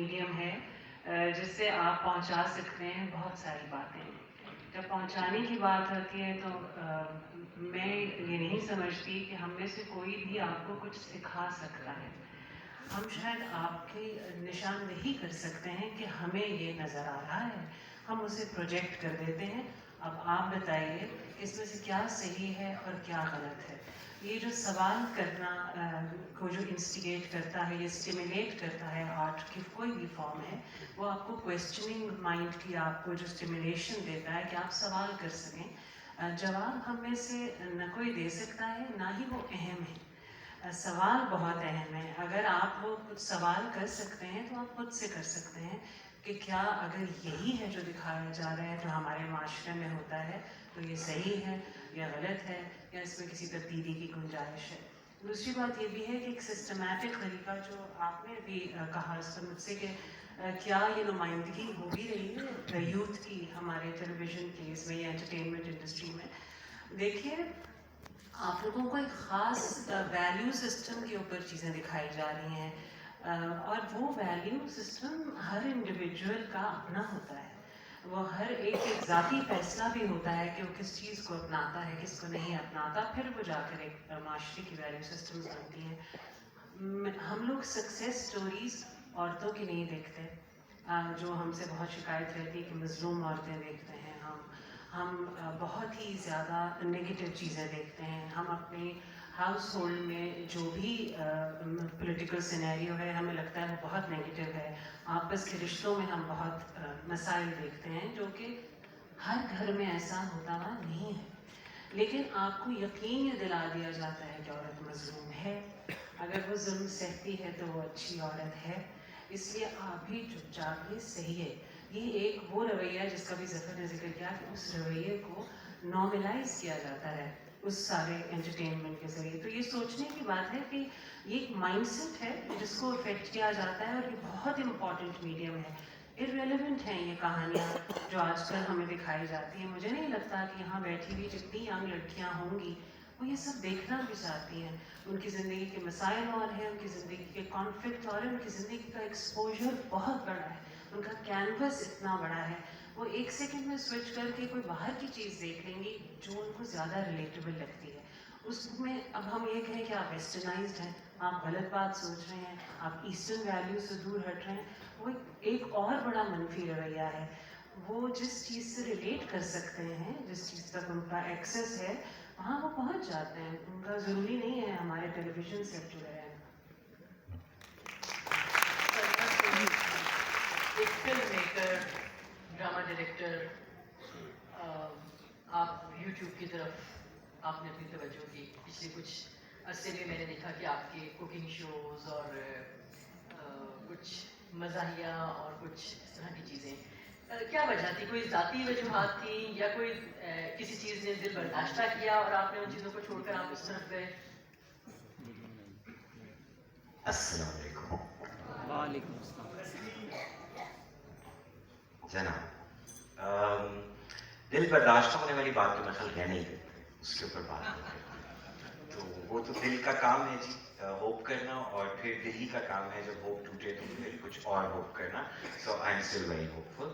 Medium ہے جس سے آپ پہنچا سکتے ہیں بہت ساری باتیں. جب پہنچانے کی بات ہوتی ہے تو میں یہ نہیں سمجھتی کہ ہم میں سے کوئی بھی آپ کو کچھ سکھا سکتا ہے. ہم شاید آپ کی نشاندہی کر سکتے ہیں کہ ہمیں یہ نظر آ رہا ہے, ہم اسے پروجیکٹ کر دیتے ہیں. اب آپ بتائیے اس میں سے کیا صحیح ہے اور کیا غلط ہے. یہ جو سوال کرنا کو جو انسٹیگیٹ کرتا ہے, یہ اسٹیمولیٹ کرتا ہے آرٹ کی کوئی بھی فارم ہے, وہ آپ کو کویسچننگ مائنڈ کی آپ کو جو اسٹیمولیشن دیتا ہے کہ آپ سوال کر سکیں. جواب ہم میں سے نہ کوئی دے سکتا ہے نہ ہی وہ اہم ہے. سوال بہت اہم ہے. اگر آپ وہ کچھ سوال کر سکتے ہیں تو آپ خود سے کر سکتے ہیں کہ کیا اگر یہی ہے جو دکھایا جا رہا ہے جو ہمارے معاشرے میں ہوتا ہے تو یہ صحیح ہے یا غلط ہے یا اس میں کسی تبدیلی کی گنجائش ہے. دوسری بات یہ بھی ہے کہ ایک سسٹمیٹک طریقہ جو آپ نے بھی کہا اس پر مجھ سے کہ کیا یہ نمائندگی ہو بھی رہی ہے یوتھ کی ہمارے ٹیلی ویژن کی اس میں یا انٹرٹینمنٹ انڈسٹری میں. دیکھیے آپ لوگوں کو ایک خاص ویلیو سسٹم کے اوپر چیزیں دکھائی جا رہی ہیں اور وہ ویلیو سسٹم ہر انڈیویجول کا اپنا ہوتا ہے. وہ ہر ایک ذاتی فیصلہ بھی ہوتا ہے کہ وہ کس چیز کو اپناتا ہے کس کو نہیں اپناتا, پھر وہ جا کر ایک معاشرے کی ویلیو سسٹمز بنتی ہیں. ہم لوگ سکسیس سٹوریز عورتوں کی نہیں دیکھتے, جو ہم سے بہت شکایت رہتی ہے کہ مظلوم عورتیں دیکھتے ہیں. ہم بہت ہی زیادہ نگیٹو چیزیں دیکھتے ہیں. ہم اپنے ہاؤس ہولڈ میں جو بھی پولیٹیکل سینیریو ہے ہمیں لگتا ہے وہ بہت نگیٹو ہے. آپس کے رشتوں میں ہم بہت مسائل دیکھتے ہیں جو کہ ہر گھر میں ایسا ہوتا ہوا نہیں ہے. لیکن آپ کو یقین یہ دلا دیا جاتا ہے کہ عورت مظلوم ہے, اگر وہ ظلم سہتی ہے تو وہ اچھی عورت ہے, اس لیے آپ بھی چپ چاپ یہ صحیح ہے. یہ ایک وہ رویہ ہے جس کا بھی ظفر نے ذکر کیا کہ اس رویے کو نارملائز کیا جاتا ہے اس سارے انٹرٹینمنٹ کے ذریعے. تو یہ سوچنے کی بات ہے کہ یہ ایک مائنڈ سیٹ ہے جس کو افیکٹ کیا جاتا ہے اور یہ بہت امپورٹنٹ میڈیم ہے. ارریلیونٹ ہیں یہ کہانیاں جو آج کل ہمیں دکھائی جاتی ہیں. مجھے نہیں لگتا کہ یہاں بیٹھی ہوئی جتنی ینگ لڑکیاں ہوں گی وہ یہ سب دیکھنا بھی چاہتی ہیں. ان کی زندگی کے مسائل اور ہیں, ان کی زندگی کے کانفلکٹ اور ہیں, ان کی زندگی کا ایکسپوجر بہت بڑا ہے, ان کا کینوس اتنا بڑا ہے. وہ ایک سیکنڈ میں سوئچ کر کے کوئی باہر کی چیز دیکھ لیں گی جو ان کو زیادہ ریلیٹیبل لگتی ہے. اس میں اب ہم یہ کہیں کہ آپ ویسٹرنائزڈ ہیں, آپ غلط بات سوچ رہے ہیں, آپ ایسٹرن ویلیو سے دور ہٹ رہے ہیں, وہ ایک اور بڑا منفی رویہ ہے. وہ جس چیز سے ریلیٹ کر سکتے ہیں, جس چیز تک ان کا ایکسیس ہے, وہاں وہ پہنچ جاتے ہیں. ان کا ضروری نہیں ہے ہمارے ٹیلی ویژن سے جڑے رہنا. ایک فلم میکر, ڈرامہ ڈائریکٹر, آپ یوٹیوب کی طرف آپ نے اپنی توجہ کی. پچھلے کچھ عرصے میں میں نے دیکھا کہ آپ کے کوکنگ شوز اور کچھ مزاحیہ اور کچھ اس طرح کی چیزیں, کیا وجہ تھی؟ کوئی ذاتی وجوہات تھیں یا کوئی کسی چیز نے دل برداشتہ کیا اور آپ نے ان چیزوں کو چھوڑ کر آپ اس طرف گئے؟ السلام علیکم. وعلیکم السلام. جناب, دل برداشت ہونے والی بات تو میں خیال کہہ نہیں کرتے, اس کے اوپر بات نہیں کرتے. تو وہ تو دل کا کام ہے جی, ہوپ کرنا, اور پھر دل ہی کا کام ہے جب ہوپ ٹوٹے تو پھر کچھ اور ہوپ کرنا. So I am still very hopeful.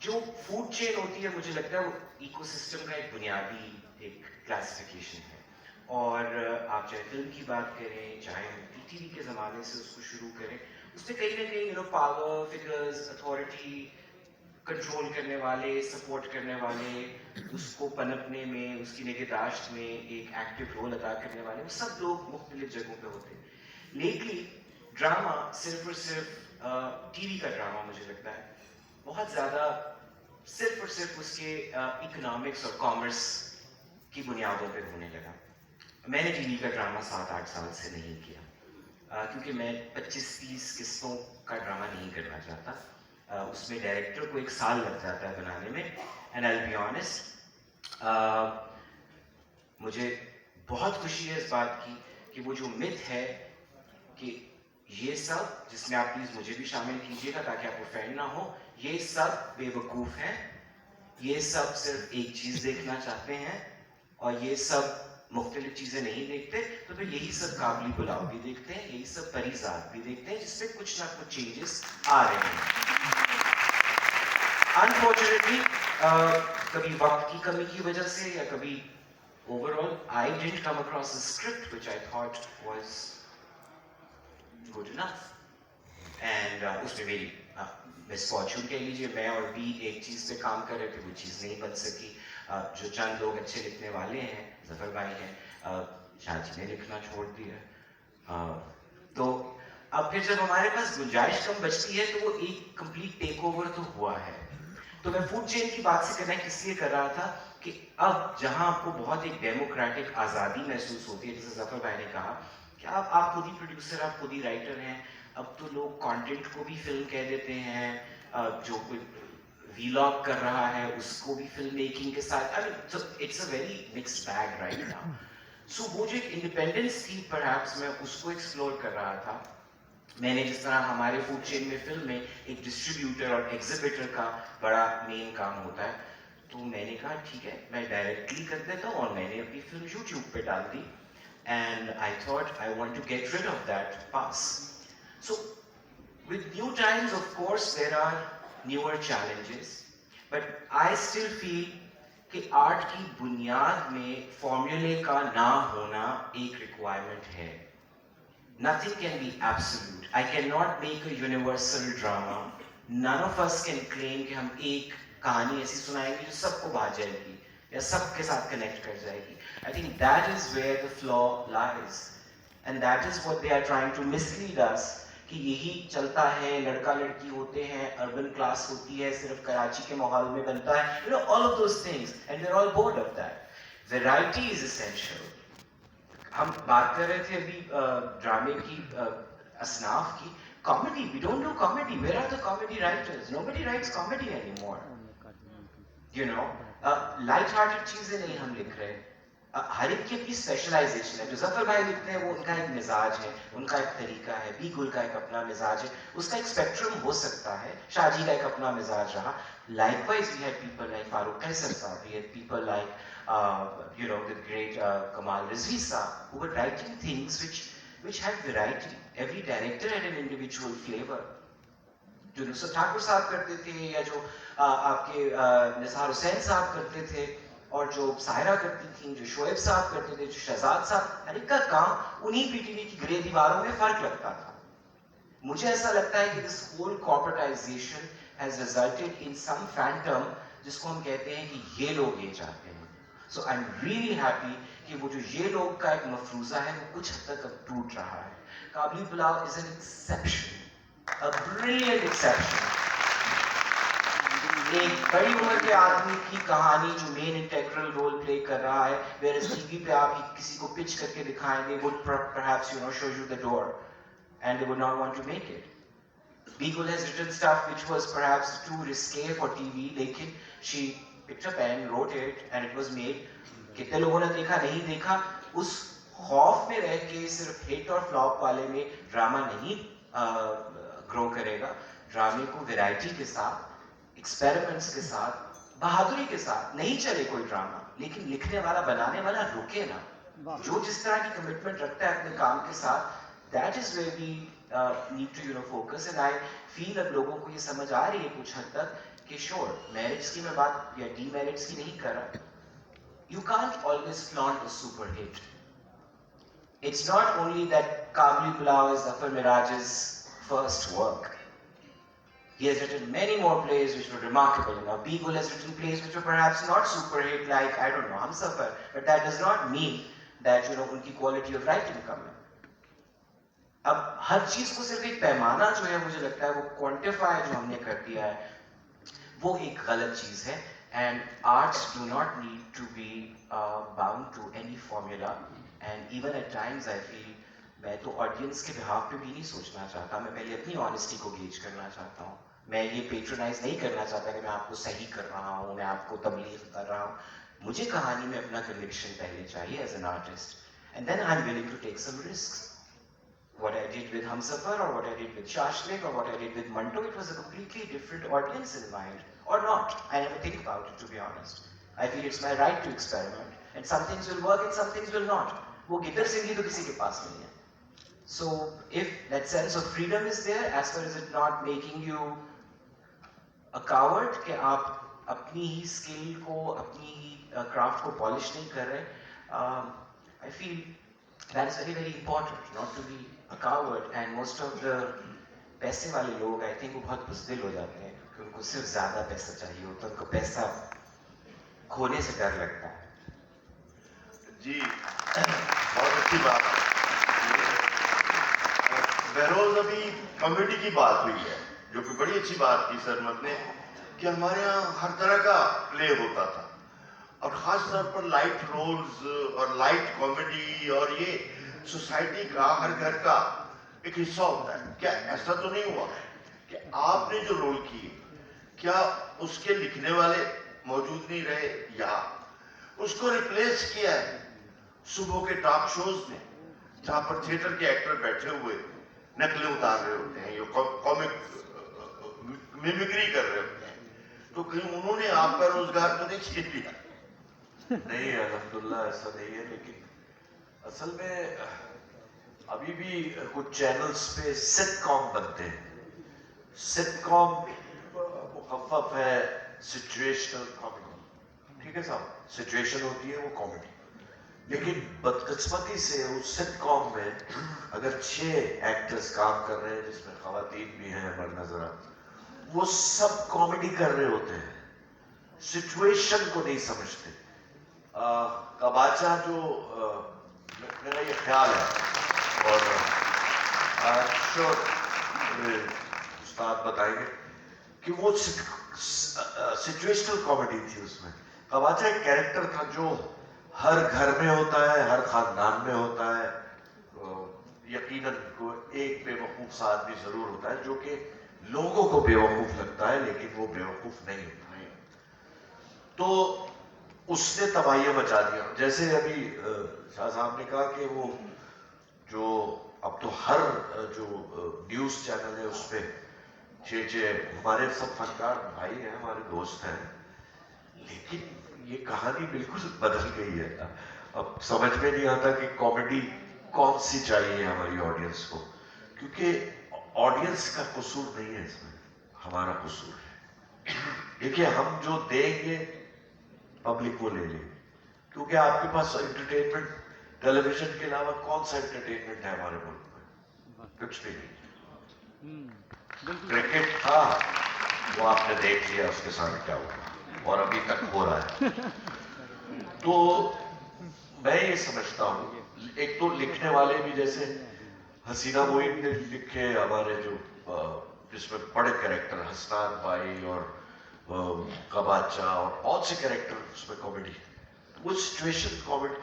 جو فوڈ چین ہوتی ہے مجھے لگتا ہے وہ ایکو سسٹم کا ایک بنیادی ایک کلاسیفیکیشن ہے. اور آپ چاہے فلم کی بات کریں, چاہے ٹی وی کے زمانے سے اس کو شروع کریں, اس میں کہیں نہ کہیں پاور فگرز, اتھارٹی, کنٹرول کرنے والے, سپورٹ کرنے والے, اس کو پنپنے میں, اس کی نگہداشت میں ایک ایکٹیو رول ادا کرنے والے, وہ سب لوگ مختلف جگہوں پہ ہوتے ہیں. لیکن ڈرامہ صرف اور صرف ٹی وی کا ڈرامہ مجھے لگتا ہے بہت زیادہ صرف اور صرف اس کے اکنامکس اور کامرس کی بنیادوں پہ ہونے لگا. میں نے ٹی وی کا ڈرامہ 7-8 سال سے نہیں کیا, کیونکہ میں 25-30 قسطوں کا ڈرامہ نہیں کرنا چاہتا. اس میں ڈائریکٹر کو 1 سال لگ جاتا ہے بنانے میں. اینڈ آئی بی آنیسٹ, مجھے بہت خوشی ہے اس بات کی کہ وہ جو متھ ہے کہ یہ سب, جس میں آپ پلیز مجھے بھی شامل کیجیے گا تاکہ آپ افینڈ نہ ہو, یہ سب بے وقوف ہیں, یہ سب صرف ایک چیز دیکھنا چاہتے ہیں, اور یہ سب मुख्तलिफ चीज़ें नहीं देखते, तो फिर यही सब काबली पुलाव भी देखते हैं, यही सब परिजात भी देखते हैं, जिससे कुछ ना कुछ चेंजेस आ रहे हैं। Unfortunately, कभी वक्त की कमी की वजह से या कभी overall, I didn't come across a script which I thought was good enough. And उसमें मेरी misfortune कह लीजिए, मैं और भी एक चीज़ पे काम कर रहे थे, वो चीज़ नहीं बन सकी। जो चंद लोग अच्छे लिखने वाले हैं, ज़फर भाई हैं, शाजी ने लिखना छोड़ दिया। तो अब फिर जब हमारे पास गुंजाइश कम बचती है, तो वो एक कंप्लीट टेक ओवर तो हुआ है। तो मैं फूड चेन की बात से कनेक्ट इसलिए कर रहा था कि अब जहां आपको बहुत एक डेमोक्रेटिक आज़ादी महसूस होती है, जैसे ज़फर भाई ने कहा कि आप खुद ही प्रोड्यूसर, आप खुद ही राइटर हैं। अब तो लोग कंटेंट को भी फिल्म कह देते हैं, जो कोई वीलॉग कर रहा है उसको भी फिल्म मेकिंग के साथ, so it's a very mixed bag right now. So वो जो एक इंडिपेंडेंस थी, परहैप्स मैं उसको एक्सप्लोर कर रहा था। मैंने जिस तरह हमारे फूड चेन में फिल्म में एक डिस्ट्रीब्यूटर और एग्जिबिटर का बड़ा मेन काम होता है, तो मैंने कहा ठीक है, मैं डायरेक्टली कर देता हूँ, और मैंने अपनी फिल्म यूट्यूब पे डाल दी। And I thought I want to get rid of that pass. So with new times, of course, there are newer challenges, but I still feel कि आर्ट की बुनियाद में फॉर्मूले का ना होना एक रिक्वायरमेंट है। Nothing can be absolute. I cannot make a universal drama. None of us can claim कि हम एक कहानी ऐसी सुनाएंगे जो सबको भा जाएगी या सबके साथ कनेक्ट कर जाएगी। I think that is where the flaw lies, and that is what they are trying to mislead us कि यही चलता है, लड़का लड़की होते हैं, अर्बन क्लास होती है, सिर्फ कराची के माहौल में बनता है, you know, all of those things, and we're all bored of that. Variety is essential. हम बात कर रहे थे अभी ड्रामे की, असनाफ की, comedy, we don't do comedy. Where are the comedy writers? Nobody writes comedy anymore. You know, light-hearted चीजें नहीं हम लिख रहे। हर एक की अपनी स्पेशलाइजेशन है। जो ज़फर भाई लिखते हैं वो उनका एक मिजाज है, उनका एक तरीका है, बी गुल का एक अपना मिजाज है, उसका एक स्पेक्ट्रम हो सकता है, शाजी का एक अपना मिजाज रहा। Likewise, we had people like Farooq Kaisar साहब, we had people like you know, the great Kamal Rizvi साहब, who were writing things which had variety. Every director had an individual flavor. जो नुसरत ठाकुर साहब करते थे, या जो आपके निसार हुसैन साहब करते थे, और जो सायरा करती थी, जो शोएब साहब करते थे, जो शहजाद साहब, हर एक का काम उन्हीं पीटीवी की ग्रे दीवारों में फर्क लगता था। मुझे ऐसा लगता है कि this whole corporatization has resulted in some phantom, जिसको हम कहते हैं कि ये लोग ये चाहते हैं। सो आई एम रियली हैप्पी कि वो जो ये लोग का एक मफरूजा है वो कुछ हद तक अब टूट रहा है। Kabli Pulao is an exception, a brilliant exception. एक बड़ी उम्र के आदमी की कहानी जो मेन इंटेग्रल रोल प्ले कर रहा है, whereas टीवी पे आप किसी को पिच करके दिखाएंगे, would perhaps you know show you the door, and they would not want to make it. Beagle has written stuff which was perhaps too risque for TV, लेकिन she picked a pen, wrote it, and it was made. कितने लोगों ने देखा, नहीं देखा, उस खौफ में रह के सिर्फ हिट और फ्लॉप वाले में ड्रामा नहीं ग्रो करेगा। ड्रामे को वैरायटी के साथ, एक्सपेरिमेंट्स के साथ, बहादुरी के साथ नहीं चले कोई ड्रामा, लेकिन लिखने वाला बनाने वाला रुके ना। जो जिस तरह की कमिटमेंट रखता है अपने काम के साथ, that is where we need to focus. And I feel अब लोगों को ये समझ आ रही है कुछ हद तक कि श्योर, मैरिज की मैं बात या डीमेरिट्स की नहीं कर रहा। You can't always flaunt a super hit. It's not only that Kabli Pulao is Zafar Mairaj's first work. He has written many more plays which were remarkable. Now, Beagle has written plays which were perhaps not super hit, like, I don't know, Humsafar, but that does not mean that, you know, उनकी quality of writing कम है। अब हर चीज को सिर्फ एक पैमाना जो है, मुझे लगता है वो क्वांटिफाई जो हमने कर दिया है, वो एक गलत चीज है। And arts do not need to be bound to any formula. And even at times I feel, मैं तो ऑडियंस के बिहाफ पे भी नहीं सोचना चाहता, मैं पहले अपनी ऑनेस्टी को गेज करना चाहता हूँ। मैं ये पेट्रोनाइज नहीं करना चाहता कि मैं आपको सही कर रहा हूँ, मैं आपको तबलीग कर रहा हूँ। मुझे कहानी में अपना कन्विक्शन पहले चाहिए as an artist, and then I am willing to take some risks. What I did with Humsafar, or what I did with Shashlik, or what I did with Manto, it was a completely different audience in mind, or not. I never think about it, to be honest. I feel it's my right to experiment. And some things will work and some things will not. वो गिटर सिंगी तो किसी के पास नहीं है. So if that sense of freedom is there, as far as it not making you a coward, कि आप अपनी ही skill को, अपनी ही craft को polish नहीं कर रहे, I feel that is very, very important, not to be a coward. And most of the पैसे वाले लोग, I think, वो बहुत बुज़दिल हो जाते हैं क्योंकि उनको सिर्फ ज़्यादा पैसा चाहिए होता है, उनको पैसा खोने से डर लगता है. जी, बहुत अच्छी बात है. बहरोज अभी कॉमेडी की बात हुई है, जो कि बड़ी अच्छी बात की सरमत ने, कि हमारे यहाँ हर तरह का प्ले होता था, और खास तौर पर लाइट रोल्स और लाइट कॉमेडी, और ये सोसाइटी का, हर घर का एक हिस्सा होता है. क्या ऐसा तो नहीं हुआ कि आपने जो रोल किए, क्या उसके लिखने वाले मौजूद नहीं रहे, या उसको रिप्लेस किया है सुबह के टॉक शोज ने, जहां पर थिएटर के एक्टर बैठे हुए नकलें उतार रहे होते हैं, ये कॉमिक मिमिक्री कर रहे होते हैं, तो कहीं उन्होंने आपका रोजगार तो नहीं छीन लिया? नहीं, अल्हम्दुलिल्लाह ऐसा नहीं है, लेकिन असल में अभी भी कुछ चैनल्स पे सिटकॉम बनते हैं. सिटकॉम मुखफ़्फ़ है सिचुएशनल कॉमेडी. ठीक है साहब, सिचुएशन होती है वो कॉमेडी, लेकिन बदकिस्मती से उस सिटकॉम में अगर 6 एक्टर्स काम कर रहे हैं, जिसमें ख़वातीन भी हैं, मर्द नजर, वो सब कॉमेडी कर रहे होते हैं, सिचुएशन को नहीं समझते. कबाचा जो मेरा ये ख्याल है, और उस्ताद बताएंगे कि वो सिचुएशनल कॉमेडी थी. उसमें कबाचा एक कैरेक्टर था जो हर घर में होता है, हर खानदान में होता है. यकीनन को एक बेवकूफ सा आदमी जरूर होता है जो कि लोगों को बेवकूफ लगता है, लेकिन वो बेवकूफ नहीं होता है. तो उसने तबाही मचा दिया. जैसे अभी शाह साहब ने कहा कि वो जो अब तो हर जो न्यूज चैनल है उसमें हमारे सब फनकार भाई हैं, हमारे दोस्त हैं, लेकिन ये कहानी बिल्कुल बदल गई है. अब समझ में नहीं आता कि कॉमेडी कौन सी चाहिए हमारी ऑडियंस को, क्योंकि ऑडियंस का कसूर नहीं है इसमें, हमारा कसूर है. देखिए, हम जो देंगे पब्लिक वो ले लेगी, क्योंकि आपके पास एंटरटेनमेंट टेलीविजन के अलावा कौन सा एंटरटेनमेंट है हमारे मुल्क में? कुछ भी नहीं. क्रिकेट था, वो आपने देख लिया उसके साथ क्या हुआ, और अभी तक हो रहा है. तो मैं ये समझता हूँ, एक तो लिखने वाले भी, जैसे हसीना मोइन ने लिखे हमारे जो जिसमें बड़े कैरेक्टर, हसनान भाई और कबाचा और बहुत से कैरेक्टर उसमें कॉमेडी, वो सिचुएशन कॉमेडी.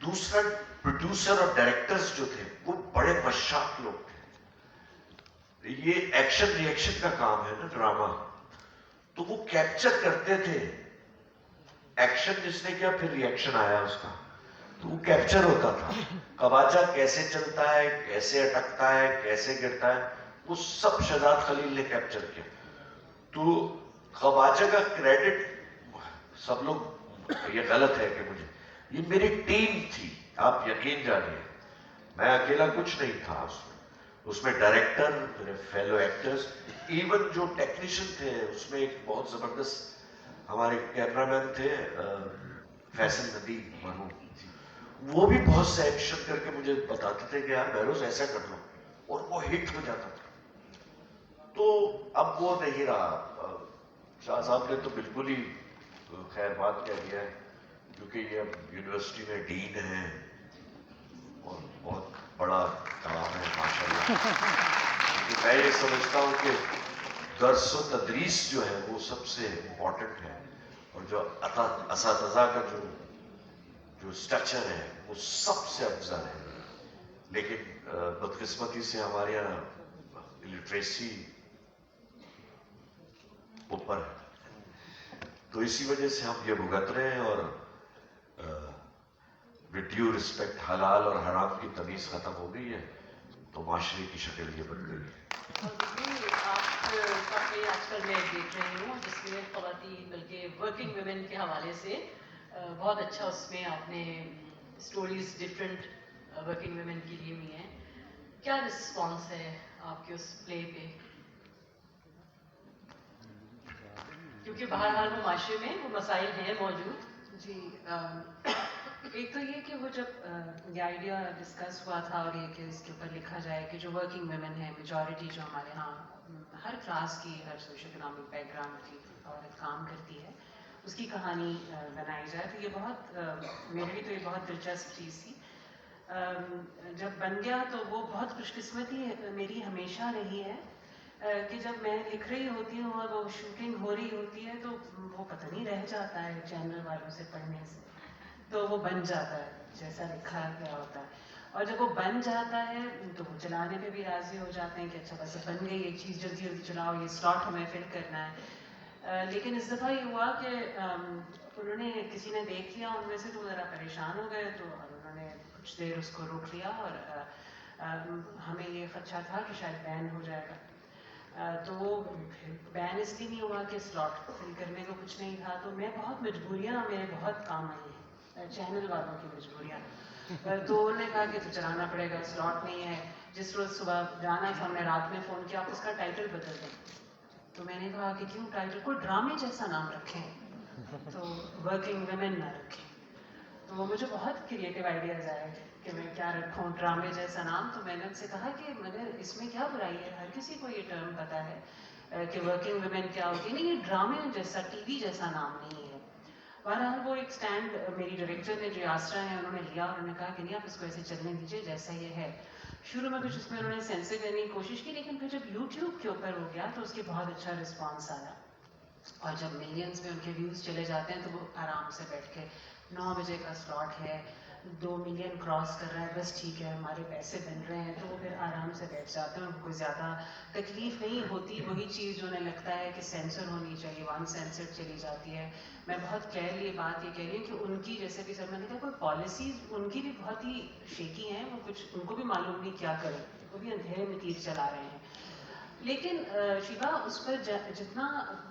दूसरा, प्रोड्यूसर और डायरेक्टर्स जो थे वो बड़े मशाक लोग थे. ये एक्शन रिएक्शन का काम है ना, ड्रामा, तो वो कैप्चर करते थे. एक्शन जिसने किया, फिर रिएक्शन आया उसका, तो वो कैप्चर होता था. कबाचा कैसे चलता है, कैसे अटकता है, कैसे गिरता है, वो सब शहजाद खलील ने कैप्चर किया. तो कबाचा का क्रेडिट सब लोग, ये गलत है कि मुझे, ये मेरी टीम थी, आप यकीन जानिए, मैं अकेला कुछ नहीं था उसमें डायरेक्टर, मेरे फेलो एक्टर्स, इवन जो टेक्नीशियन थे उसमें एक बहुत जबरदस्त हमारे कैमरामैन थे फैसल नदीम मनु, वो भी बहुत से एक्शन करके मुझे बताते थे कि यार बहरोज ऐसा कर लो, और वो हिट हो जाता था. तो अब वो नहीं रहा. शाह साहब ने तो बिल्कुल ही खैर बात कह दिया है, क्योंकि ये अब यूनिवर्सिटी में डीन है और बहुत बड़ा काम है माशाल्लाह. तो मैं ये समझता हूँ कि दर्स व तदरीस जो है वो सबसे इम्पोर्टेंट है, और जो असातिज़ा का जो स्ट्रक्चर है वो सबसे अफजल है. लेकिन बदकिस्मती से हमारे यहाँ लिटरेसी ऊपर है, तो इसी वजह से हम ये भुगत रहे हैं. और विद ड्यू रिस्पेक्ट, हलाल और हराम की तमीज़ ख़त्म हो गई है, तो माशरे की शक्ल ये बन गई है. आपका आजकल मैं देख रही हूँ जिसमें ख़वातीन बल्कि वर्किंग वुमेन के हवाले से बहुत अच्छा उसमें आपने स्टोरीज डिफरेंट वर्किंग वुमेन की ली हुई हैं. क्या रिस्पॉन्स है आपके उस प्ले पे? क्योंकि बहरहाल वो माशरे में वो मसाइल हैं मौजूद. जी, एक तो ये कि वो जब ये आइडिया डिस्कस हुआ था और ये कि इसके ऊपर लिखा जाए कि जो वर्किंग वुमेन है, मेजॉरिटी जो हमारे यहाँ हर क्लास की, हर सोशल इकोनॉमिक बैकग्राउंड की औरत काम करती है, उसकी कहानी बनाई जाए, तो ये बहुत मेरे लिए तो ये बहुत दिलचस्प चीज़ थी. जब बन गया तो वो बहुत खुशकिस्मती मेरी हमेशा रही है कि जब मैं लिख रही होती हूँ और वो शूटिंग हो रही होती है तो वो पता नहीं रह जाता है चैनल वालों से पढ़ने से, तो वो बन जाता है जैसा लिखा गया होता है. और जब वो बन जाता है तो वो चलाने पे भी राजी हो जाते हैं कि अच्छा बस बन गई एक चीज़, जल्दी जल्दी चलाओ, ये स्लॉट हमें फिल करना है. लेकिन इस दफ़ा ये हुआ कि उन्होंने किसी ने देख लिया उनमें से, तो ज़रा परेशान हो गए, तो और उन्होंने कुछ देर उसको रोक लिया और हमें ये खदशा था कि शायद बैन हो जाएगा. तो वो बैन इसलिए नहीं हुआ कि स्लॉट फिल करने को कुछ नहीं था. तो मैं बहुत मजबूरियाँ मेरे बहुत काम आई हैं, चैनल वालों की मजबूरियाँ. तो उन्होंने कहा कि तो चलाना पड़ेगा, स्लॉट नहीं है. जिस रोज़ सुबह जाना था हमने रात में फ़ोन किया, आप उसका टाइटल बदल दें. तो मैंने कहा कि क्यों, टाइटल को ड्रामे जैसा नाम रखें, तो वर्किंग वुमेन ना रखें. तो वो मुझे बहुत क्रिएटिव आइडियाज़ आए कि मैं क्या रखूँ ड्रामे जैसा नाम. तो मैंने उनसे कहा कि मगर इसमें क्या बुराई है, हर किसी को ये टर्म पता है कि वर्किंग वुमेन क्या होती है. नहीं, ये ड्रामे जैसा, टीवी जैसा नाम नहीं है. बहरहाल वो एक स्टैंड मेरी डायरेक्टर ने जो आसरा है उन्होंने लिया, उन्होंने कहा कि नहीं आप इसको ऐसे चलने दीजिए जैसा ये है. शुरू में कुछ उसमें उन्होंने सेंसर करने की कोशिश की, लेकिन फिर जब यूट्यूब के ऊपर हो गया तो उसके बहुत अच्छा रिस्पॉन्स आया. और जब मिलियंस में उनके व्यूज़ चले जाते हैं तो वो आराम से बैठ के 9 बजे का स्लॉट है, 2 मिलियन क्रॉस कर रहा है, बस ठीक है हमारे पैसे बन रहे हैं, तो वो फिर आराम से बैठ जाते हैं. उनको ज़्यादा तकलीफ नहीं होती. वही चीज़ जो उन्हें लगता है कि सेंसर होनी चाहिए, वन सेंसर चली जाती है. मैं बहुत क्लियरली बात ये कह रही हूँ कि उनकी, जैसे कि सर मैंने कहा, कोई पॉलिसीज़ उनकी भी बहुत ही शेकी हैं. वो कुछ उनको भी मालूम नहीं क्या करें, वो भी अंधेरे में तीर चला रहे हैं. लेकिन शिवा उस पर जितना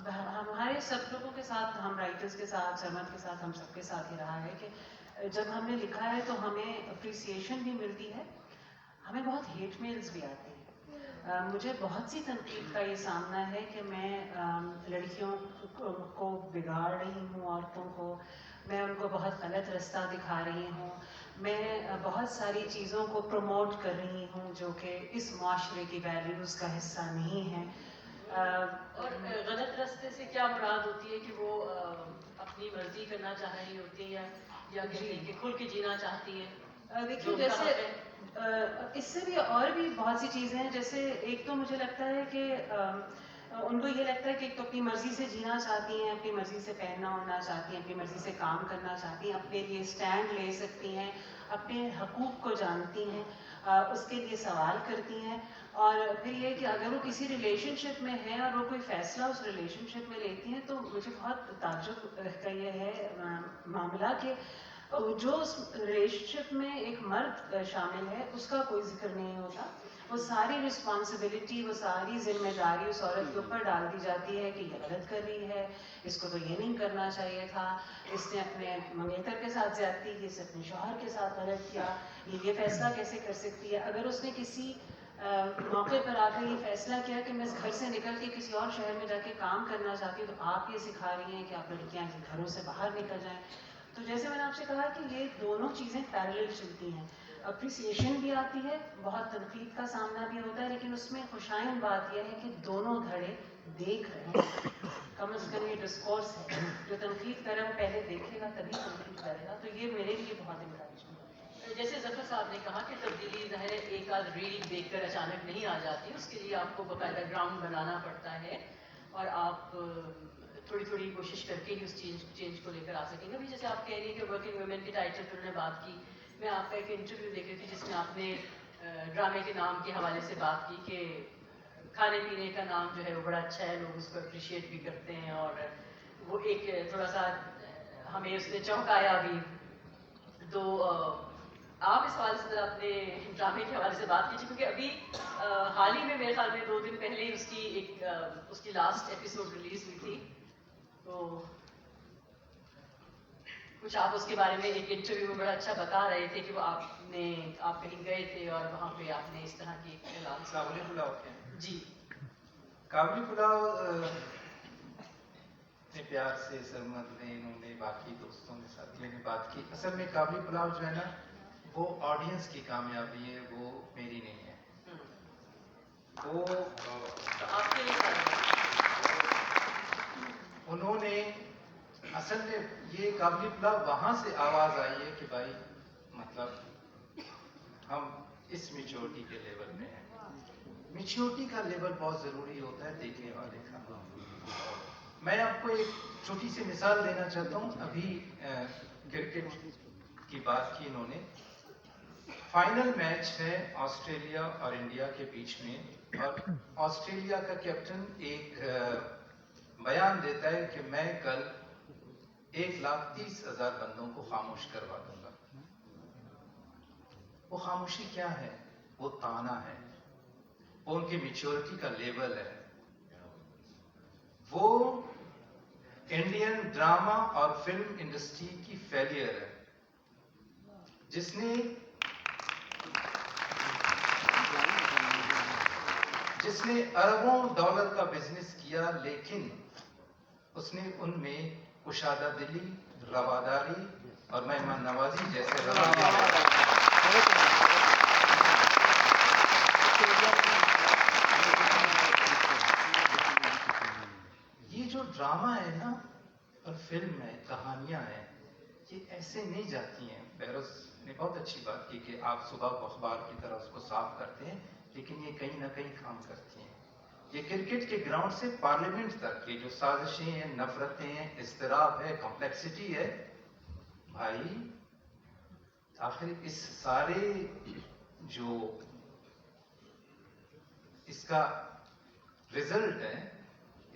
हमारे सब लोगों के साथ, हम राइटर्स के साथ, सरमद के साथ, हम सबके साथ ही रहा है कि जब हमने लिखा है तो हमें अप्रिसिएशन भी मिलती है, हमें बहुत हेट मेल्स भी आते हैं. मुझे बहुत सी तनकीद का ये सामना है कि मैं लड़कियों को बिगाड़ रही हूँ, औरतों को मैं उनको बहुत गलत रास्ता दिखा रही हूँ, मैं बहुत सारी चीज़ों को प्रमोट कर रही हूँ जो कि इस माशरे की वैल्यूज़ का हिस्सा नहीं है. और गलत रास्ते से क्या मुराद होती है कि वो अपनी मर्जी करना चाह रही होती है या कि खुल के जीना चाहती है? देखिए, जैसे इससे भी और भी बहुत सी चीज़ें हैं. जैसे एक तो मुझे लगता है कि उनको ये लगता है कि एक तो अपनी मर्जी से जीना चाहती हैं, अपनी मर्जी से पहनना ओढ़ना चाहती हैं, अपनी मर्जी से काम करना चाहती हैं, अपने लिए स्टैंड ले सकती हैं, अपने हकूक़ को जानती हैं, उसके लिए सवाल करती हैं. और फिर ये कि अगर वो किसी रिलेशनशिप में है और वो कोई फ़ैसला उस रिलेशनशिप में लेती हैं, तो मुझे बहुत ताज्जुब का ये है मामला कि जो उस रिलेशनशिप में एक मर्द शामिल है उसका कोई जिक्र नहीं होता. वो सारी रिस्पॉन्सिबिलिटी, वो सारी जिम्मेदारी उस औरत के ऊपर डाल दी जाती है कि ये गलत कर रही है, इसको तो ये नहीं करना चाहिए था, इसने अपने मंगेतर के साथ ज्यादती की, इसने अपने शौहर के साथ गलत किया, ये फैसला कैसे कर सकती है. अगर उसने किसी मौके पर आकर ये फैसला किया कि मैं इस घर से निकल के किसी और शहर में जाके काम करना चाहती हूँ, तो आप ये सिखा रही हैं कि आप लड़कियाँ घरों से बाहर निकल जाएं. तो जैसे मैंने आपसे कहा कि ये दोनों चीज़ें पैरेलल चलती हैं. अप्रिसिएशन भी आती है, बहुत तनकीद का सामना भी होता है, लेकिन उसमें खुशाइन बात यह है कि दोनों धड़े देख रहे हैं. कम अज़ कम ये डिस्कोर्स है, जो तनकीद करे वो पहले देखेगा तभी तनकीद करेगा. तो ये मेरे लिए बहुत इंकरेजमेंट है. जैसे ज़फ़र साहब ने कहा कि तब्दीली ज़ाहिर है एक आध रील देखकर अचानक नहीं आ जाती, उसके लिए आपको बाकायदा ग्राउंड बनाना पड़ता है और आप थोड़ी थोड़ी कोशिश करके ही उस चेंज को लेकर आ सकेंगे. अभी जैसे आप कह रही हैं कि वर्किंग वुमेन के टाइटल पर उन्होंने बात की, मैं आपका एक इंटरव्यू देख रही थी जिसमें आपने ड्रामे के नाम के हवाले से बात की कि खाने पीने का नाम जो है वो बड़ा अच्छा है, लोग उसको अप्रिशिएट भी करते हैं और वो एक थोड़ा सा हमें उसने चौंकाया भी. तो आप इस हवाले से अपने ड्रामे के हवाले से बात कीजिए, क्योंकि अभी हाल ही में मेरे ख्याल में 2 दिन पहले ही उसकी लास्ट एपिसोड रिलीज हुई थी. तो कुछ आप उसके बारे में एक इंटरव्यू में बड़ा अच्छा बता रहे थे कि वो आप कहीं गए थे और वहाँ पे आपने इस तरह की काबुली पुलाव के जी काबुली पुलाव इतने प्यार से सरमद ने इन्होंने बाकी दोस्तों ने साथियों ने बात की। असल में काबुली पुलाव जो है ना वो ऑडियंस की कामयाबी है, वो मेरी नहीं है। वो तो आपके लिए उन्होंने असल में ये काबुली पुलाव वहां से आवाज आई है कि भाई मतलब हम इस मिच्योरिटी के लेवल में हैं। मिच्योरिटी का लेवल बहुत जरूरी होता है देखने वाले का। मैं आपको एक छोटी सी मिसाल देना चाहता हूँ। अभी क्रिकेट की बात की इन्होंने। फाइनल मैच है ऑस्ट्रेलिया और इंडिया के बीच में और ऑस्ट्रेलिया का कैप्टन एक बयान देता है कि मैं कल 1,30,000 बंदों को खामोश करवा दूंगा। वो खामोशी क्या है? वो ताना है, वो उनकी मैच्योरिटी का लेवल है। वो इंडियन ड्रामा और फिल्म इंडस्ट्री की फेलियर है जिसने अरबों डॉलर का बिजनेस किया, लेकिन उसने उनमें कुशादा दिली, रवादारी और मेहमान नवाजी जैसे ये जो ड्रामा है ना और फिल्म है, कहानियां हैं, ये ऐसे नहीं जाती हैं। बैरोस ने बहुत अच्छी बात की कि आप सुबह को अखबार की तरह उसको साफ करते हैं, लेकिन ये कहीं ना कहीं काम करती हैं। ये क्रिकेट के ग्राउंड से पार्लियामेंट तक ये जो साजिशें हैं, नफरतें हैं, इस्तिराब है, कॉम्प्लेक्सिटी है, भाई आखिर इस सारे जो इसका रिजल्ट है,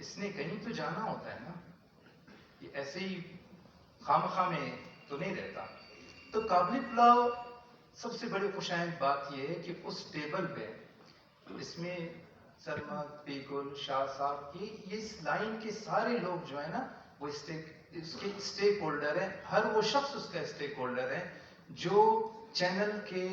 इसने कहीं तो जाना होता है ना। ये ऐसे ही खामखा में तो नहीं रहता। तो काबुली पुलाव सबसे बड़ी खुशाइंद बात यह है कि उस टेबल पे इसमें सरमद, बेगुल, शाह साहब, ये इस लाइन के सारे लोग जो है ना वो इसके स्टेक होल्डर है। हर वो शख्स उसका स्टेक होल्डर है जो चैनल के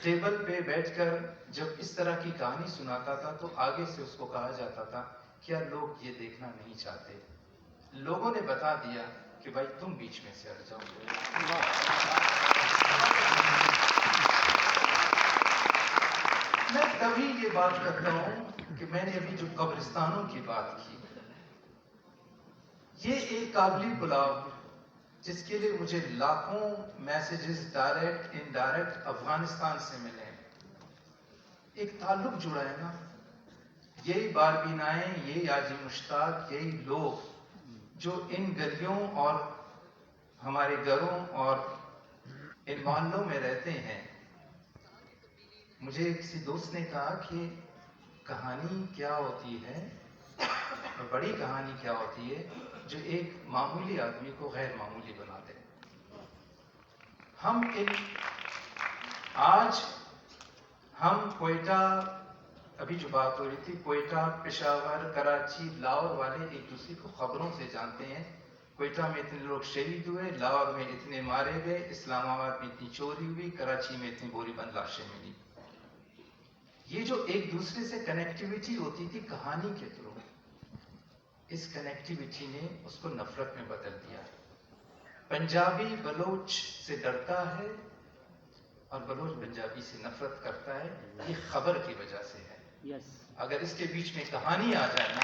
टेबल पे बैठकर जब इस तरह की कहानी सुनाता था तो आगे से उसको कहा जाता था क्या लोग ये देखना नहीं चाहते। लोगों ने बता दिया कि भाई तुम बीच में से हट जाओ। मैं तभी ये बात करता हूं कि मैंने अभी जो कब्रिस्तानों की बात की, ये एक काबुली पुलाव जिसके लिए मुझे लाखों मैसेजेस डायरेक्ट इनडायरेक्ट अफगानिस्तान से मिले, एक ताल्लुक जुड़ा है ना। यही बारबीनाएं, यही आजी मुश्ताक, यही लोग जो इन गलियों और हमारे घरों और इन मोहल्लों में रहते हैं। मुझे किसी दोस्त ने कहा कि कहानी क्या होती है और बड़ी कहानी क्या होती है जो एक मामूली आदमी को गैर मामूली बना दे। आज हम कोयटा, अभी जो बात हो रही थी, कोयटा, पेशावर, कराची, लाहौर वाले एक दूसरे को खबरों से जानते हैं। कोयटा में इतने लोग शहीद हुए, लाहौर में इतने मारे गए, इस्लामाबाद में इतनी चोरी हुई, कराची में इतनी बोरीबंद लाशें मिली। ये जो एक दूसरे से कनेक्टिविटी होती थी कहानी के थ्रू, इस कनेक्टिविटी ने उसको नफरत में बदल दिया। पंजाबी बलोच से डरता है और बलोच पंजाबी से नफरत करता है। ये खबर की वजह से है। अगर इसके बीच में कहानी आ जाए ना,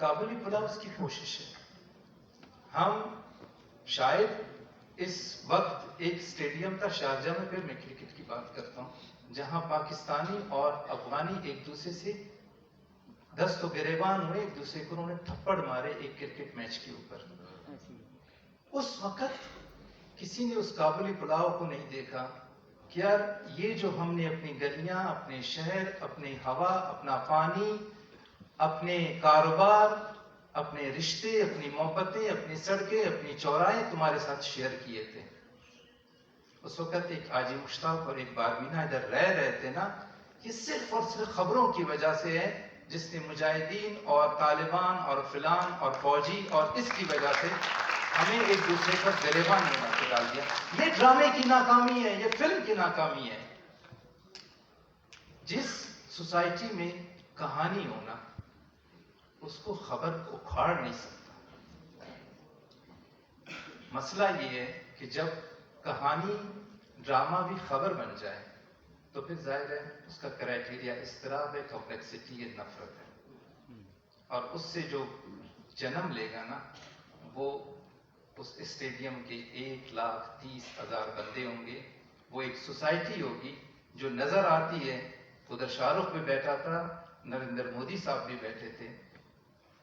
काबुली पुलाव की कोशिश है। हम शायद इस वक्त एक स्टेडियम था शारजा में, फिर मैं क्रिकेट की बात करता हूं, जहां पाकिस्तानी और अफगानी एक दूसरे से दस्त गिरेबान हुए, एक दूसरे को उन्होंने थप्पड़ मारे एक क्रिकेट मैच के ऊपर। उस वक्त किसी ने उस काबुली पुलाव को नहीं देखा कि यार ये जो हमने अपनी गलियां, अपने शहर, अपनी हवा, अपना पानी, अपने कारोबार, अपने रिश्ते, अपनी मोहब्बतें, अपनी सड़कें, अपनी चौराहे तुम्हारे साथ शेयर किए थे, उस वक्त एक हाजी मुश्ताक और एक बारमीना इधर रह रहे थे ना, ये सिर्फ और सिर्फ खबरों की वजह से है, जिसने मुजाहिदीन और तालिबान और फिलान और फौजी और इसकी वजह से हमें एक दूसरे पर गिरेबान में डाल दिया। ये ड्रामे की नाकामी है, ये फिल्म की नाकामी है। जिस सोसाइटी में कहानी होना, उसको खबर उखाड़ नहीं सकता। मसला ये है कि जब कहानी ड्रामा भी खबर बन जाए तो फिर जाहिर है उसका क्राइटेरिया इस्तिराब है, कॉम्प्लेक्सिटी है, नफरत है, और उससे जो जन्म लेगा ना, वो उस स्टेडियम के 1,30,000 बंदे होंगे, वो एक सोसाइटी होगी जो नजर आती है। उधर शाहरुख भी बैठा था, नरेंद्र मोदी साहब भी बैठे थे।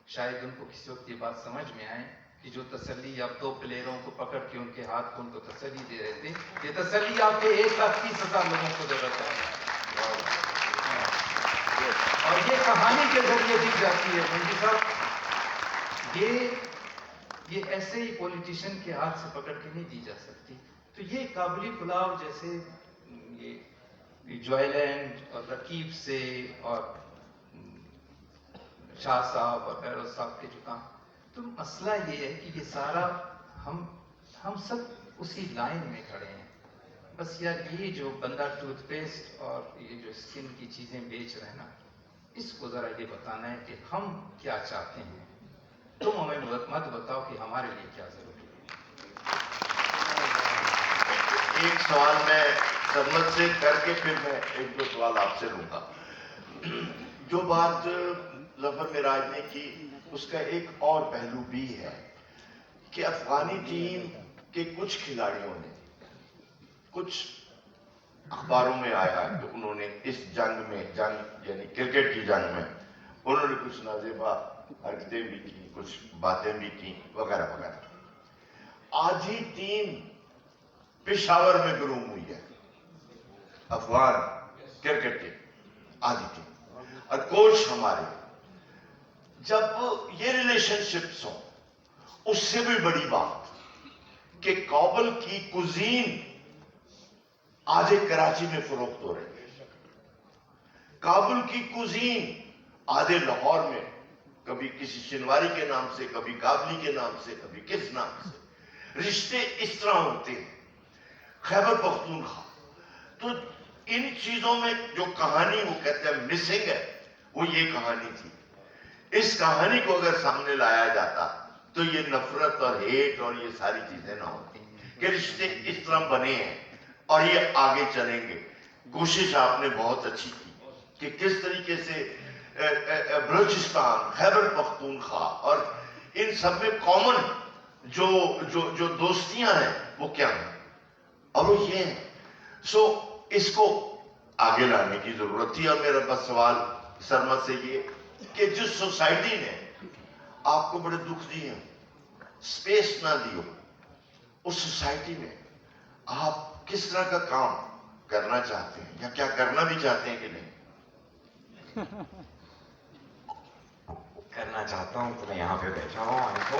शायद उनको किसी वक्त ये बात समझ में आए कि जो तसल्ली आप 2 प्लेयरों को पकड़ के उनके हाथ को उनको तसल्ली दे रहे थे, ये तसल्ली आपके 1,30,000 लोगों को जरूरत है, और ये कहानी के जरिए दी जाती है। मंजी साहब, ये ऐसे ही पॉलिटिशियन के हाथ से पकड़ के नहीं दी जा सकती। तो ये काबुली पुलाव जैसे ये जॉयलैंड और रकीब से और शाह साहब और फैरोज साहब के जो काम, तो मसला ये है कि ये सारा हम सब उसी लाइन में खड़े हैं। बस यार, ये जो बंदा टूथपेस्ट और ये जो स्किन की चीजें बेच रहे हैं ना, इसको जरा ये बताना है कि हम क्या चाहते हैं। तुम हमें मत बताओ कि हमारे लिए क्या जरूरी है। एक सवाल मैं सरमत से करके फिर मैं 1-2 सवाल आपसे लूंगा। जो बात जफर मिराज ने की, उसका एक और पहलू भी है कि अफगानी टीम के कुछ खिलाड़ियों ने, कुछ अखबारों में आया कि उन्होंने इस जंग यानी क्रिकेट की जंग में उन्होंने कुछ नाजेबा हरकतें भी की, कुछ बातें भी की, वगैरह वगैरह। आज ही टीम पेशावर में गुरूम हुई है, अफगान क्रिकेट टीम आधी टीम, और कोच हमारे। जब ये रिलेशनशिप्स हो, उससे भी बड़ी बात कि काबुल की कुजीन आज कराची में फरोख्त हो रही है। काबुल की कुजीन आधे लाहौर में, कभी किसी शिनवारी के नाम से, कभी काबली के नाम से, कभी किस नाम से। रिश्ते इस तरह होते हैं। खैबर पख्तूनख्वा, तो इन चीजों में जो कहानी वो कहते हैं मिसिंग है, वो ये कहानी थी। इस कहानी को अगर सामने लाया जाता तो ये नफरत और हेट और ये सारी चीजें ना होती कि रिश्ते इस तरह बने हैं और ये आगे चलेंगे। कोशिश आपने बहुत अच्छी की कि किस तरीके से बलूचिस्तान, खैबर पख्तूनख्वा और इन सब में कॉमन जो दोस्तियां हैं वो क्या है, और वो ये है। सो इसको आगे लाने की जरूरत थी। और मेरा बस सवाल सरमत से ये कि जिस सोसाइटी ने आपको बड़े दुख दिए, स्पेस ना दियो, उस सोसाइटी में आप किस तरह का काम करना चाहते हैं, या क्या करना भी चाहते हैं कि नहीं? करना चाहता हूं तो मैं यहां पे बैठा हूं। हमको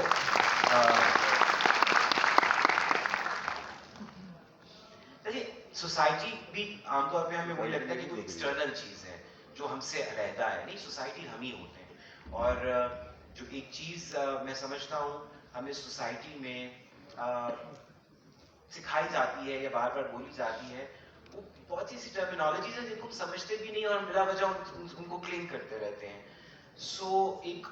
सोसाइटी भी आमतौर पे हमें वही लगता है कि कोई एक्सटर्नल चीज है जो हमसे अलहदा है। नहीं, सोसाइटी हम ही होते हैं। और जो एक चीज मैं समझता हूँ हमें सोसाइटी में सिखाई जाती है या बार बार बोली जाती है, वो बहुत सी ऐसी टर्मिनोलॉजीज है जिनको हम समझते भी नहीं और बिला वजह उनको क्लेम करते रहते हैं। सो एक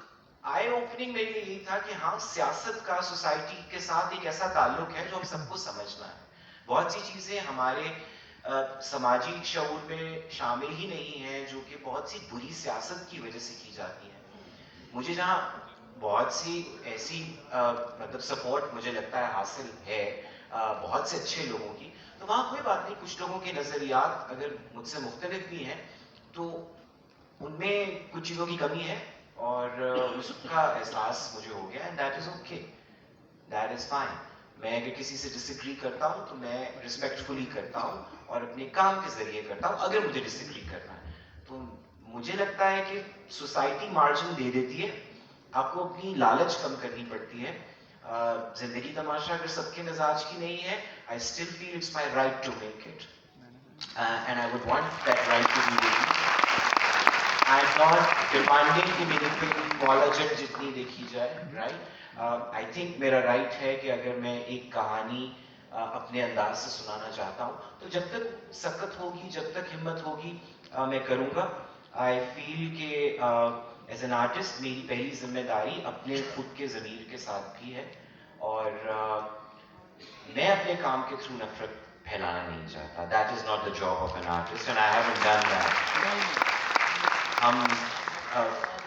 आई ओपनिंग मेरे लिए यही था कि हाँ, सियासत का सोसाइटी के साथ एक ऐसा ताल्लुक है जो हम सबको समझना है। बहुत सी चीजें हमारे समाजी शऊर में शामिल ही नहीं है जो कि बहुत सी बुरी सियासत की वजह से की जाती है। मुझे जहाँ बहुत सी ऐसी मतलब सपोर्ट मुझे लगता है हासिल है बहुत से अच्छे लोगों की, तो वहाँ कोई बात नहीं। कुछ लोगों के नजरियात अगर मुझसे मुख्तलिफ भी हैं तो उनमें कुछ चीज़ों की कमी है और उसका एहसास मुझे हो गया, and that is okay, that is fine. मैं अगर किसी से डिसएग्री करता हूँ तो मैं रिस्पेक्टफुली करता हूँ और अपने काम के जरिए करता हूँ। अगर मुझे डिसएग्री करना है तो मुझे लगता है कि सोसाइटी मार्जिन दे देती है, आपको अपनी लालच कम करनी पड़ती है। जिंदगी तमाशा अगर सबके मिजाज की नहीं है, I still feel it's my right to make it, and I would want that right to be released. I'm not demanding कि मेरी फिल्म कॉलेज जितनी देखी जाए, right? I think मेरा right है कि अगर मैं एक कहानी अपने अंदाज से सुनाना चाहता हूँ, तो जब तक सकत होगी, जब तक हिम्मत होगी, मैं करूँगा. I feel कि as an artist मेरी पहली जिम्मेदारी अपने खुद के ज़मीर के साथ भी है, और मैं अपने काम के थ्रू नफरत फैलाना नहीं चाहता. That is not the job of an artist, and I haven't done that. हम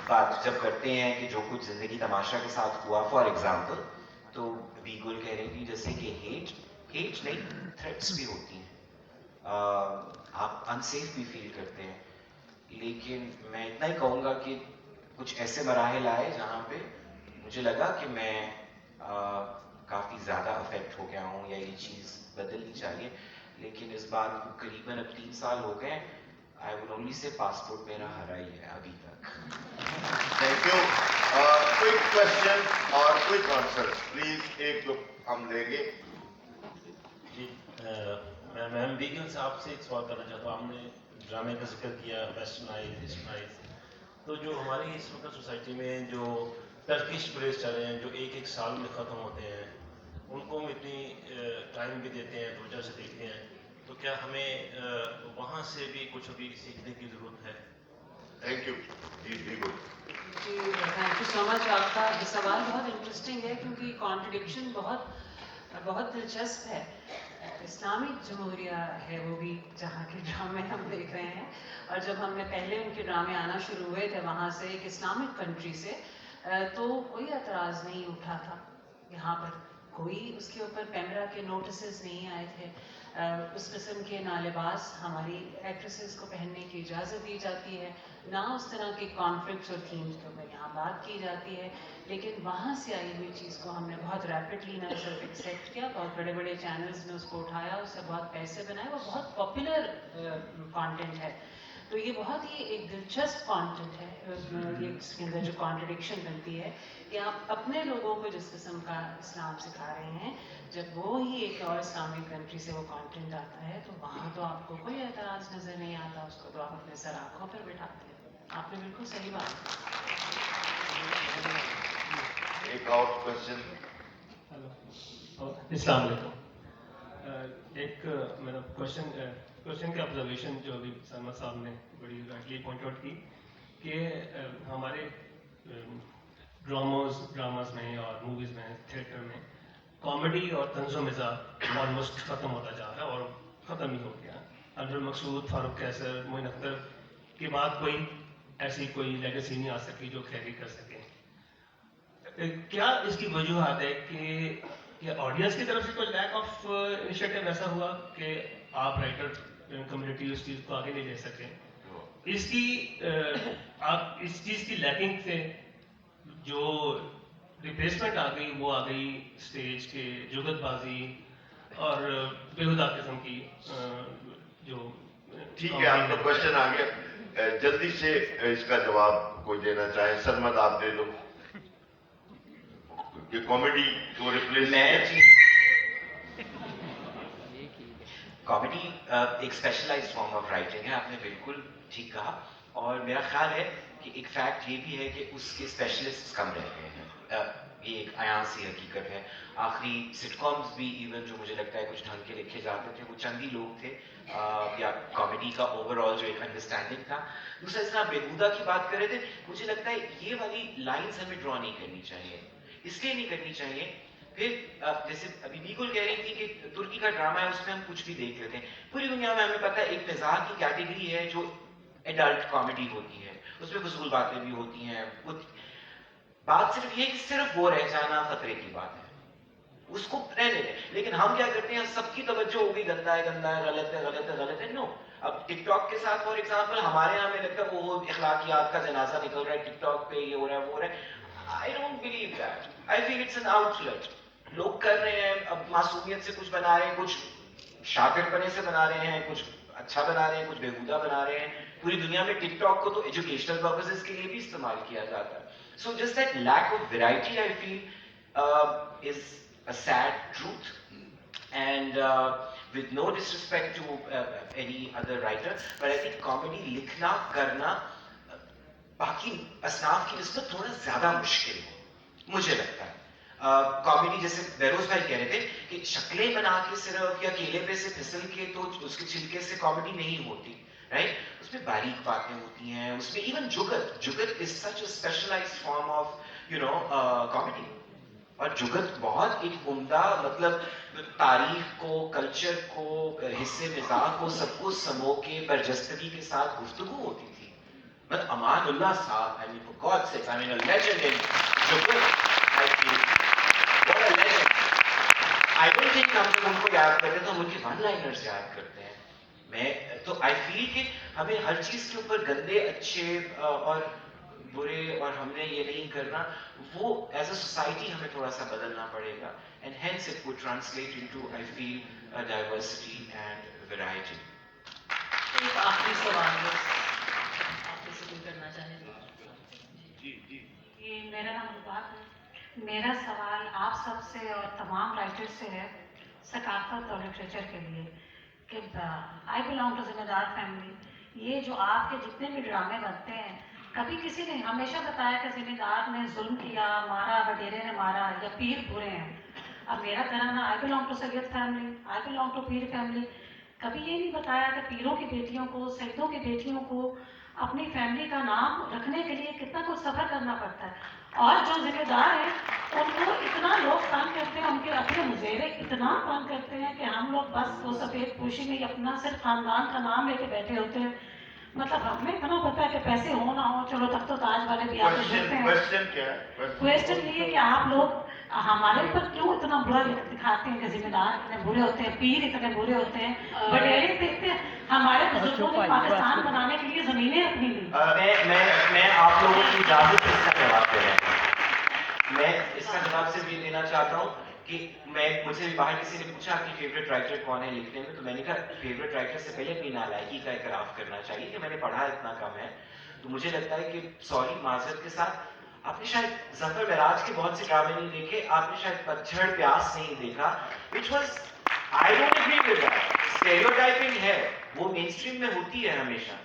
बात जब करते हैं कि जो कुछ जिंदगी तमाशा के साथ हुआ, फॉर एग्जाम्पल, तो बीगुल कह रहे हैं जैसे कि हेट नहीं, थ्रेट्स भी होती हैं, आप अनसेफ भी फील करते हैं, लेकिन मैं इतना ही कहूँगा कि कुछ ऐसे मराहल आए जहाँ पे मुझे लगा कि मैं काफ़ी ज़्यादा अफेक्ट हो गया हूँ या ये चीज़ बदलनी चाहिए, लेकिन इस बात को करीबन अब 3 साल हो गए. I would only say passport मेरा हरा ही है अभी तक. Thank you. क्विक क्वेश्चन और क्विक आंसर प्लीज, एक जो हम लेंगे. जी, मैं मैम बीगल साहब से एक सवाल करना चाहता हूँ. हमने ड्रामे का जिक्र किया, वेस्टर्नाइज, ईस्टर्नाइज, तो जो हमारी इस वक्त सोसाइटी में जो टर्किश प्लेस चल रहे हैं, जो एक साल में ख़त्म होते हैं, उनको हम इतनी टाइम भी देते हैं, तवज्जो से देखते हैं, तो क्या हमें वहाँ से भी कुछ अभी सीखने की ज़रूरत है? Thank you. जी बिल्कुल. जी, थैंक यू सो मच. आपका ये सवाल बहुत इंटरेस्टिंग है, क्योंकि कॉन्ट्रडिक्शन बहुत दिलचस्प है. इस्लामिक जमहूरिया है वो भी, जहाँ के ड्रामे हम देख रहे हैं, और जब हमने पहले उनके ड्रामे आना शुरू हुए थे वहाँ से, एक इस्लामिक कंट्री से, तो कोई एतराज़ नहीं उठा था. यहाँ पर कोई उसके ऊपर पैमरा के नोटिसेस नहीं आए थे. उस किस्म के ना लिबास हमारी एक्ट्रेसेस को पहनने की इजाज़त दी जाती है, ना उस तरह के कॉन्फ्लिक्ट्स और थीम्स के ऊपर यहाँ बात की जाती है. लेकिन वहाँ से आई हुई चीज़ को हमने बहुत रैपिडली ना सिर्फ एक्सेप्ट किया, बहुत बड़े बड़े चैनल्स ने उसको उठाया, उससे बहुत पैसे बनाए, वो बहुत पॉपुलर कंटेंट है. तो ये बहुत ही एक दिलचस्प कंटेंट है. इसके अंदर जो कॉन्ट्रडिक्शन बनती है कि आप अपने लोगों को जिस किस्म का इस्लाम सिखा रहे हैं, जब वो ही एक और इस्लामिक कंट्री से वो कंटेंट आता है, तो वहाँ तो आपको कोई एतराज़ नज़र नहीं आता. उसको तो आप अपने सर आँखों पर बिठाते हैं. आपने बिल्कुल सही बात की. एक और क्वेश्चन. हेलो, अस्सलाम वालेकुम. एक मेरा क्वेश्चन के ऑब्जर्वेशन जो अभी सलमा साहब ने बड़ी राइटली पॉइंट आउट की कि हमारे ड्रामास में और मूवीज़ में, थिएटर में कॉमेडी और तंज़ो मिज़ाज ऑलमोस्ट ख़त्म होता जा रहा है, और ख़त्म ही हो गया. अब्दुल मकसूद, फारूक कैसर, मोइन अख्तर के बाद कोई ऐसी कोई लेगेसी नहीं आ सकी जो कैरी कर सके. क्या इसकी वजूहत है कि ऑडियंस की तरफ से कोई लैक ऑफ इनिशिएटिव ऐसा हुआ कि आप राइटर कम्युनिटी उस चीज़ को आगे नहीं ले सके? इसकी आप इस चीज़ की लैकिंग से जो रिप्लेसमेंट आ गई, वो आ गई स्टेज के जुगतबाजी और बेहुदा किस्म की जो. ठीक है, आपका क्वेश्चन आ गया. जल्दी से इसका जवाब कोई देना चाहे. सरमद आप दे दो. ये कॉमेडी को रिप्लेस, कॉमेडी एक स्पेशलाइज्ड फॉर्म ऑफ राइटिंग है, आपने बिल्कुल ठीक कहा. और मेरा ख्याल है कि एक फैक्ट ये भी है कि उसके स्पेशलिस्ट्स कम रह गए हैं. ये एक आयाम सी हकीकत है. आखिरी सिटकॉम्स भी इवन जो मुझे लगता है कुछ ढंग के लिखे जाते थे, वो चंद ही लोग थे, या कॉमेडी का ओवरऑल जो एक अंडरस्टैंडिंग था. दूसरा, इस तरह बेहुदा की बात कर रहे थे, मुझे लगता है ये वाली लाइन्स हमें ड्रॉ नहीं करनी चाहिए. इसलिए नहीं करनी चाहिए, फिर जैसे अभी बिल्कुल कह रही थी कि तुर्की का ड्रामा है, उसमें हम कुछ भी देख लेते हैं. पूरी दुनिया में हमें पता है एक मिजाज की कैटेगरी है जो एडल्ट कॉमेडी होती है, उसमें फजूल बातें भी होती हैं. बात सिर्फ ये कि सिर्फ वो रह जाना खतरे की बात है, उसको रहने दें. लेकिन हम क्या करते हैं, सबकी तवज्जो हो गई गंदा है, गलत है, गलत है, गलत है. नो, अब टिकटॉक के साथ फॉर एग्जाम्पल हमारे यहाँ में लगता है वो इखलाकियात का जनाजा निकल रहा है, टिकटॉक पे ये हो रहा है, वो हो रहा है. I don't believe that. I feel it's an outlet. लोग कर रहे हैं, अब मासूमियत से कुछ बना रहे हैं, कुछ शातिरपने से बना रहे हैं, कुछ अच्छा बना रहे हैं, कुछ बेहुदा बना रहे हैं. पूरी दुनिया में टिकटॉक को तो एजुकेशनल पर्पसेस के लिए भी इस्तेमाल किया जाता है. So just that lack of variety, I feel, is a sad truth. And with no disrespect to any other writer, but I think comedy लिखना करना बाकी असनाफ की निस्बत थोड़ा ज़्यादा मुश्किल है, मुझे लगता है। कॉमेडी जैसे बेरोज भाई कह रहे थे कि शक्लें बना के सिर्फ या केले पे से फिसल के तो उसके छिलके से कॉमेडी नहीं होती, राइट? उसमें बारीक बातें होती हैं, उसमें इवन जुगत is such a specialized form of you know comedy. और जुगत बहुत एक उम्दा मतलब तारीख को, कल्चर को, हिस्से मिजाज को सबको समो के बरजस्तगी के साथ गुफ्तगू होती थी। मतलब अमानुल्लाह साहब, I mean for God sake, I mean a legend in जुगत, I feel what a legend. I don't think हम जब उनको याद करते हैं तो हम उनके वन लाइनर्स याद करते हैं। मैं तो आई फील कि हमें हर चीज के ऊपर गंदे अच्छे और बुरे और हमने ये नहीं करना, वो एज अ सोसाइटी हमें थोड़ा सा बदलना पड़ेगा, and hence it would translate into I feel diversity and variety. एक आखिरी सवाल बस आपसे से कोई करना चाहे? ये मेरा नाम मुबारक है। मेरा सवाल आप सबसे और तमाम राइटर्स से है सकाफत और लिटरेचर के लिए कि आई बिलोंग टू जिम्मेदार फैमिली। ये जो आपके जितने भी ड्रामे बनते हैं, कभी किसी ने हमेशा बताया कि जिम्मेदार ने जुल्म किया, मारा, वडेरे ने मारा या पीर बुरे हैं। अब मेरा घराना I belong to Syed family, I belong to Pir family. कभी ये नहीं बताया कि पीरों की बेटियों को, सैयदों की बेटियों को अपनी फैमिली का नाम रखने के लिए कितना कुछ सफ़र करना पड़ता है। और जो जिम्मेदार हैं उनको इतना लोग तंग करते हैं, उनके अपने मुजेरे इतना तंग करते हैं कि हम लोग बस वो सफ़ेद पोशी में अपना सिर्फ खानदान का नाम लेके बैठे होते हैं। मतलब हमें इतना पता है कि पैसे हो ना हो, चलो तख्तो ताज वाले भी आते हैं। क्वेश्चन क्या है? क्वेश्चन ये है कि आप लोग हमारे ऊपर क्यों इतना बुरा दिखाते हैं कि जिम्मेदार इतने बुरे होते हैं, पीर इतने बुरे होते हैं, बटेरे देखते हैं। हमारे बुजुर्गों ने पाकिस्तान बनाने के लिए जमीनें अपनी ली। मैं आप लोगों की इजाजत से इसका जवाब दे रहा हूँ। मैं इसका जवाब सिर्फ ये देना चाहता हूँ कि मुझसे भी बाहर किसी ने पूछा कि फेवरेट राइटर कौन है लिखने में, तो मैंने कहा फेवरेट राइटर से पहले अपनी नालायकी का इकरार करना चाहिए कि मैंने पढ़ा इतना कम है। तो मुझे लगता है कि सॉरी माजरत के साथ, आपने शायद जफर मेराज के बहुत से ड्रामे नहीं देखे, आपने शायद पतझड़ प्यास नहीं देखा, which was I don't agree with that. Stereotyping है, वो मेन स्ट्रीम में होती है हमेशा,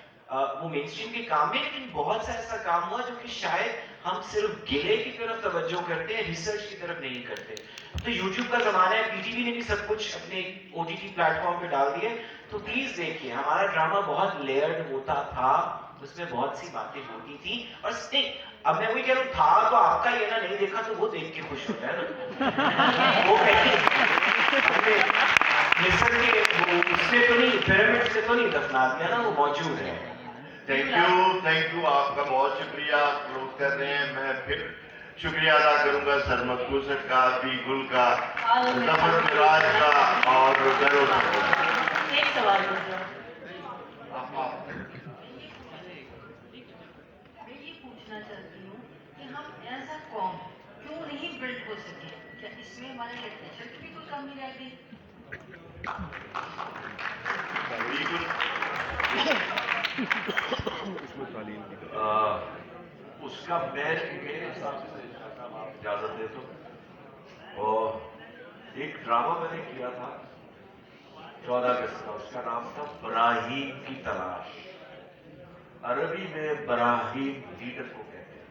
वो मेन स्ट्रीम के काम में, लेकिन बहुत सा ऐसा काम हुआ जो कि शायद हम सिर्फ गिले की तरफ तवज्जो करते हैं, रिसर्च की तरफ नहीं करते। तो YouTube का जमाना है, पीटीवी ने भी सब कुछ अपने OTT प्लेटफॉर्म पे डाल दिए, तो प्लीज देखिए, हमारा ड्रामा बहुत लेयर्ड होता था, उसमें बहुत सी बातें होती थी। और अब मैं वही कह रहा हूँ, था तो आपका ये ना, नहीं देखा तो वो देख के खुश होता है ना। वो कहीं मिस्र के उससे तो नहीं, पिरामिड से तो नहीं दफना दिया ना, वो मौजूद है। थैंक यू, आपका बहुत शुक्रिया। क्लोज कर रहे हैं। मैं फिर शुक्रिया अदा करूंगा सरमत कुसट का, बीगुल का, जफर मिराज का और बेरोज का। एक सवाल मैं ये पूछना चाहती हूँ कि हम एज अ कॉम क्यों नहीं बिल्ड हो सके? क्या इसमें हमारे लिटरेचर की भी कोई कमी रह गई? उसका मेरे हिसाब से आप इजाजत दे तो, और एक ड्रामा मैंने किया था 14 अगस्त का, उसका नाम था बराहीम की तलाश। अरबी में बराहीम लीडर को कहते हैं,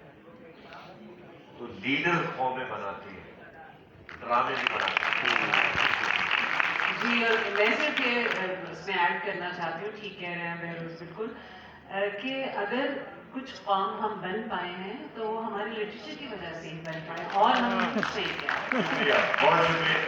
तो लीडर कौमें बनाती है, ड्रामे भी बनाती है। जी, और मैं सिर्फ ये उसमें ऐड करना चाहती हूँ, ठीक कह रहे हैं बहरोज बिल्कुल, कि अगर कुछ कौम हम बन पाए हैं तो हमारे लिटरेचर की वजह से ही बन पाए, और हम कुछ नहीं किया। शुक्रिया, बहुत शुक्रिया।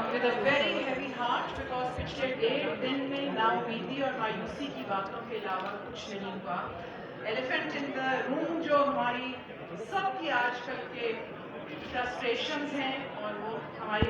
With a very heavy heart because पिछले 1.5 दिन में नाउमीदी और मायूसी की बातों के अलावा कुछ नहीं हुआ। एलिफेंट इन द रूम जो हमारी सबकी आजकल के फ्रस्ट्रेशंस हैं और वो हमारे